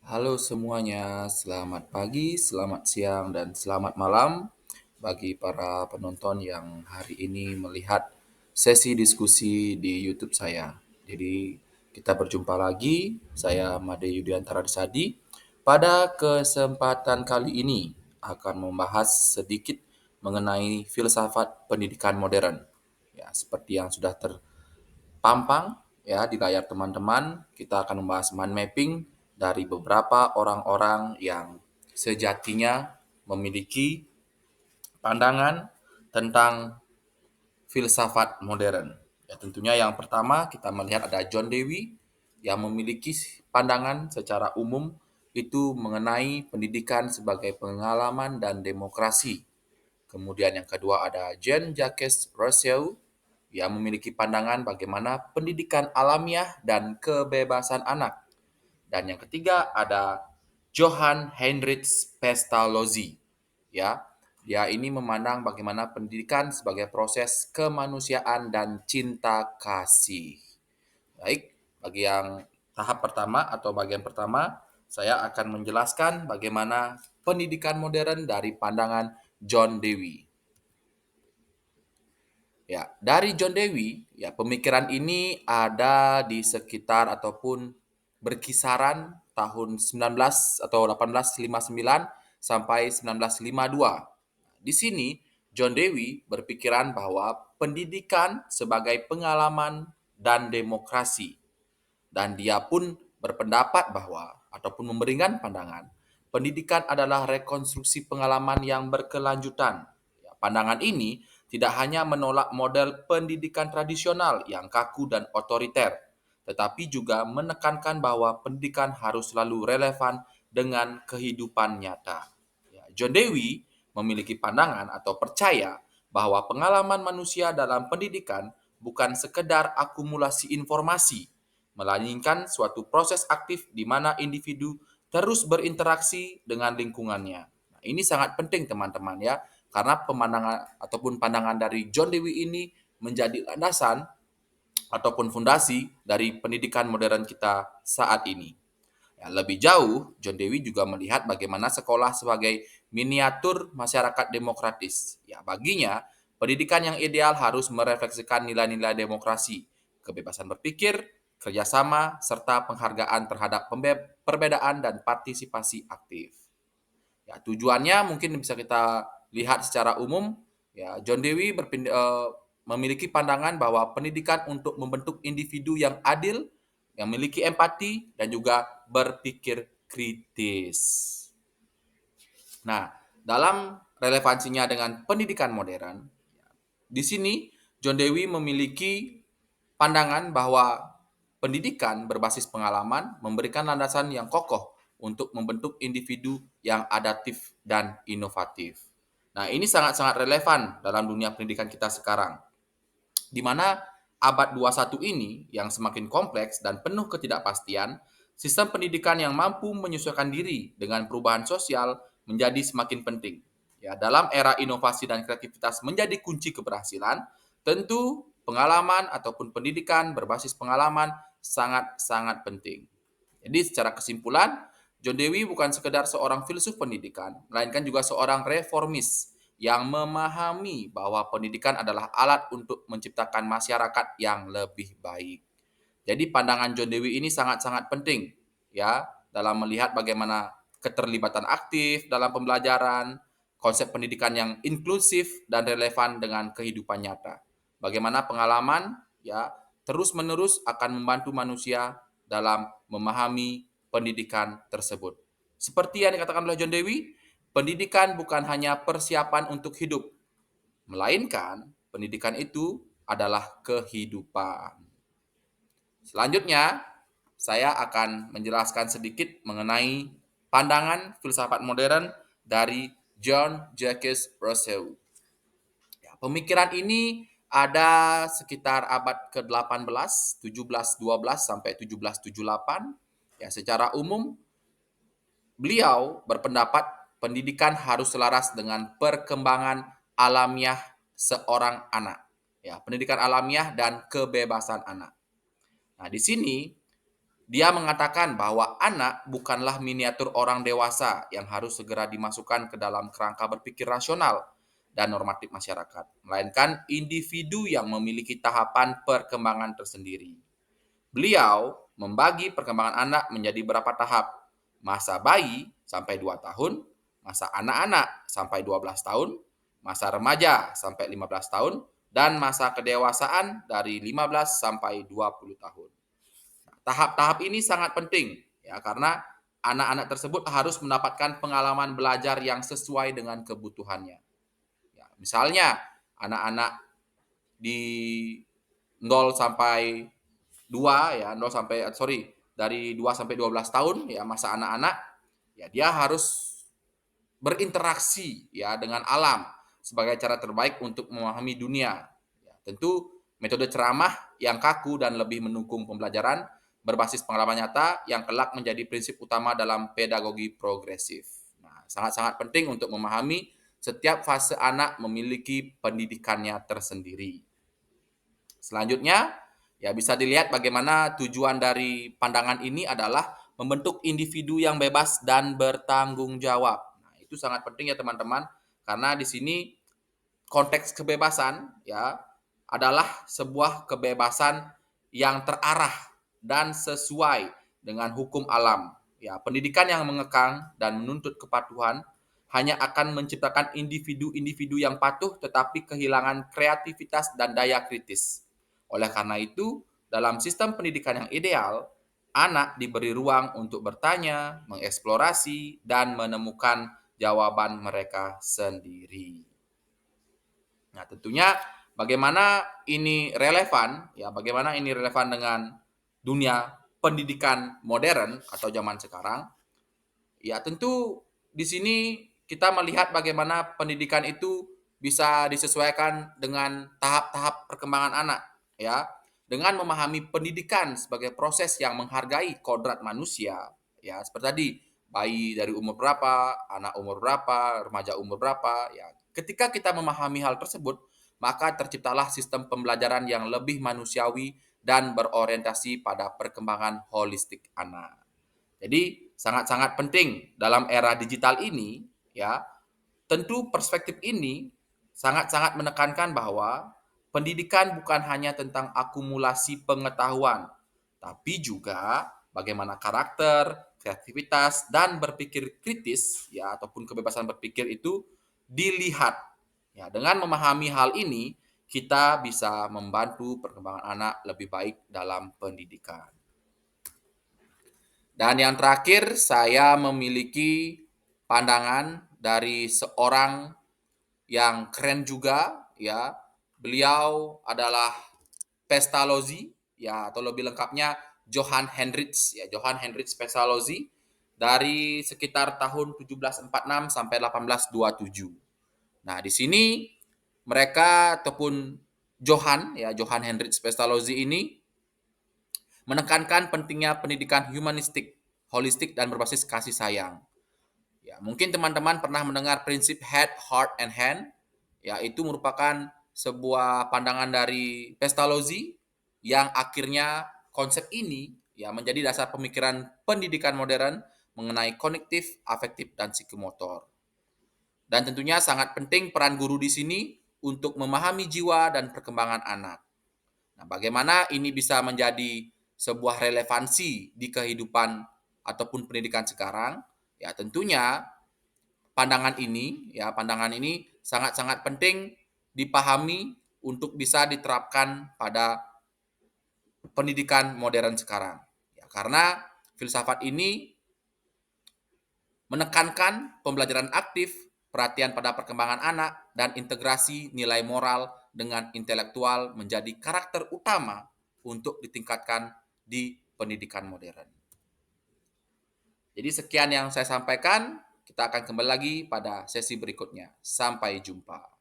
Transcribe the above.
Halo semuanya, selamat pagi, selamat siang, dan selamat malam bagi para penonton yang hari ini melihat sesi diskusi di YouTube saya. Jadi kita berjumpa lagi, saya Made Yudiantara Disadi. Pada kesempatan kali ini akan membahas sedikit mengenai filsafat pendidikan modern. Ya, seperti yang sudah pampang ya di layar teman-teman, kita akan membahas mind mapping dari beberapa orang-orang yang sejatinya memiliki pandangan tentang filsafat modern. Ya, tentunya yang pertama kita melihat ada John Dewey yang memiliki pandangan secara umum itu mengenai pendidikan sebagai pengalaman dan demokrasi. Kemudian yang kedua ada Jean-Jacques Rousseau yang memiliki pandangan bagaimana pendidikan alamiah dan kebebasan anak. Dan yang ketiga ada Johann Heinrich Pestalozzi. Ya, dia ini memandang bagaimana pendidikan sebagai proses kemanusiaan dan cinta kasih. Baik, bagi yang tahap pertama atau bagian pertama, saya akan menjelaskan bagaimana pendidikan modern dari pandangan John Dewey. Ya, dari John Dewey, ya pemikiran ini ada di sekitar ataupun berkisaran tahun 19 atau 1859 sampai 1952. Di sini John Dewey berpikiran bahwa pendidikan sebagai pengalaman dan demokrasi, dan dia pun berpendapat bahwa ataupun memberikan pandangan pendidikan adalah rekonstruksi pengalaman yang berkelanjutan. Ya, pandangan ini tidak hanya menolak model pendidikan tradisional yang kaku dan otoriter, tetapi juga menekankan bahwa pendidikan harus selalu relevan dengan kehidupan nyata. Ya, John Dewey memiliki pandangan atau percaya bahwa pengalaman manusia dalam pendidikan bukan sekedar akumulasi informasi, melainkan suatu proses aktif di mana individu terus berinteraksi dengan lingkungannya. Nah, ini sangat penting teman-teman ya, karena pemandangan ataupun pandangan dari John Dewey ini menjadi landasan ataupun fondasi dari pendidikan modern kita saat ini. Ya, lebih jauh, John Dewey juga melihat bagaimana sekolah sebagai miniatur masyarakat demokratis. Ya, baginya, pendidikan yang ideal harus merefleksikan nilai-nilai demokrasi, kebebasan berpikir, kerjasama, serta penghargaan terhadap perbedaan dan partisipasi aktif. Ya, tujuannya mungkin bisa kita lihat secara umum. Ya, John Dewey memiliki pandangan bahwa pendidikan untuk membentuk individu yang adil, yang memiliki empati, dan juga berpikir kritis. Nah, dalam relevansinya dengan pendidikan modern, di sini John Dewey memiliki pandangan bahwa pendidikan berbasis pengalaman memberikan landasan yang kokoh untuk membentuk individu yang adaptif dan inovatif. Nah, ini sangat-sangat relevan dalam dunia pendidikan kita sekarang, di mana abad 21 ini yang semakin kompleks dan penuh ketidakpastian, sistem pendidikan yang mampu menyesuaikan diri dengan perubahan sosial menjadi semakin penting. Ya, dalam era inovasi dan kreativitas menjadi kunci keberhasilan, tentu pengalaman ataupun pendidikan berbasis pengalaman sangat-sangat penting. Jadi secara kesimpulan, John Dewey bukan sekedar seorang filsuf pendidikan, melainkan juga seorang reformis yang memahami bahwa pendidikan adalah alat untuk menciptakan masyarakat yang lebih baik. Jadi pandangan John Dewey ini sangat-sangat penting ya dalam melihat bagaimana keterlibatan aktif dalam pembelajaran, konsep pendidikan yang inklusif dan relevan dengan kehidupan nyata. Bagaimana pengalaman ya terus-menerus akan membantu manusia dalam memahami pendidikan tersebut. Seperti yang dikatakan oleh John Dewey, pendidikan bukan hanya persiapan untuk hidup, melainkan pendidikan itu adalah kehidupan. Selanjutnya, saya akan menjelaskan sedikit mengenai pandangan filsafat modern dari John Jacques Rousseau. Ya, pemikiran ini ada sekitar abad ke-18, 1712 sampai 1778. Ya, secara umum beliau berpendapat pendidikan harus selaras dengan perkembangan alamiah seorang anak. Ya, pendidikan alamiah dan kebebasan anak. Nah, di sini Dia mengatakan bahwa anak bukanlah miniatur orang dewasa yang harus segera dimasukkan ke dalam kerangka berpikir rasional dan normatif masyarakat, melainkan individu yang memiliki tahapan perkembangan tersendiri. Beliau membagi perkembangan anak menjadi beberapa tahap. Masa bayi sampai 2 tahun, masa anak-anak sampai 12 tahun, masa remaja sampai 15 tahun, dan masa kedewasaan dari 15 sampai 20 tahun. Tahap-tahap ini sangat penting ya karena anak-anak tersebut harus mendapatkan pengalaman belajar yang sesuai dengan kebutuhannya. Ya, misalnya anak-anak di 0 sampai 2 ya, 0 sampai sorry, dari 2 sampai 12 tahun ya masa anak-anak, ya dia harus berinteraksi ya dengan alam sebagai cara terbaik untuk memahami dunia. Ya, tentu metode ceramah yang kaku dan lebih mendukung pembelajaran berbasis pengalaman nyata yang kelak menjadi prinsip utama dalam pedagogi progresif. Nah, sangat-sangat penting untuk memahami setiap fase anak memiliki pendidikannya tersendiri. Selanjutnya, ya bisa dilihat bagaimana tujuan dari pandangan ini adalah membentuk individu yang bebas dan bertanggung jawab. Nah, itu sangat penting ya teman-teman, karena di sini konteks kebebasan ya adalah sebuah kebebasan yang terarah dan sesuai dengan hukum alam. Ya, pendidikan yang mengekang dan menuntut kepatuhan hanya akan menciptakan individu-individu yang patuh tetapi kehilangan kreativitas dan daya kritis. Oleh karena itu, dalam sistem pendidikan yang ideal, anak diberi ruang untuk bertanya, mengeksplorasi, dan menemukan jawaban mereka sendiri. Nah, tentunya bagaimana ini relevan dengan dunia pendidikan modern atau zaman sekarang? Ya, tentu di sini kita melihat bagaimana pendidikan itu bisa disesuaikan dengan tahap-tahap perkembangan anak, ya. Dengan memahami pendidikan sebagai proses yang menghargai kodrat manusia, ya, seperti tadi, bayi dari umur berapa, anak umur berapa, remaja umur berapa, ya. Ketika kita memahami hal tersebut, maka terciptalah sistem pembelajaran yang lebih manusiawi dan berorientasi pada perkembangan holistik anak. Jadi sangat-sangat penting dalam era digital ini ya, tentu perspektif ini sangat-sangat menekankan bahwa pendidikan bukan hanya tentang akumulasi pengetahuan, tapi juga bagaimana karakter, kreativitas dan berpikir kritis ya ataupun kebebasan berpikir itu dilihat. Ya, dengan memahami hal ini kita bisa membantu perkembangan anak lebih baik dalam pendidikan. Dan yang terakhir, saya memiliki pandangan dari seorang yang keren juga, ya. Beliau adalah Pestalozzi, ya, atau lebih lengkapnya Johann Heinrich, ya, Johann Heinrich Pestalozzi dari sekitar tahun 1746 sampai 1827. Nah, di sini mereka ataupun Johann Heinrich Pestalozzi ini menekankan pentingnya pendidikan humanistik, holistik, dan berbasis kasih sayang. Ya, mungkin teman-teman pernah mendengar prinsip head, heart, and hand. Ya, itu merupakan sebuah pandangan dari Pestalozzi yang akhirnya konsep ini ya menjadi dasar pemikiran pendidikan modern mengenai kognitif, afektif, dan psikomotor. Dan tentunya sangat penting peran guru di sini untuk memahami jiwa dan perkembangan anak. Nah, bagaimana ini bisa menjadi sebuah relevansi di kehidupan ataupun pendidikan sekarang? Ya, tentunya pandangan ini sangat-sangat penting dipahami untuk bisa diterapkan pada pendidikan modern sekarang. Ya, karena filsafat ini menekankan pembelajaran aktif, perhatian pada perkembangan anak, dan integrasi nilai moral dengan intelektual menjadi karakter utama untuk ditingkatkan di pendidikan modern. Jadi sekian yang saya sampaikan, kita akan kembali lagi pada sesi berikutnya. Sampai jumpa.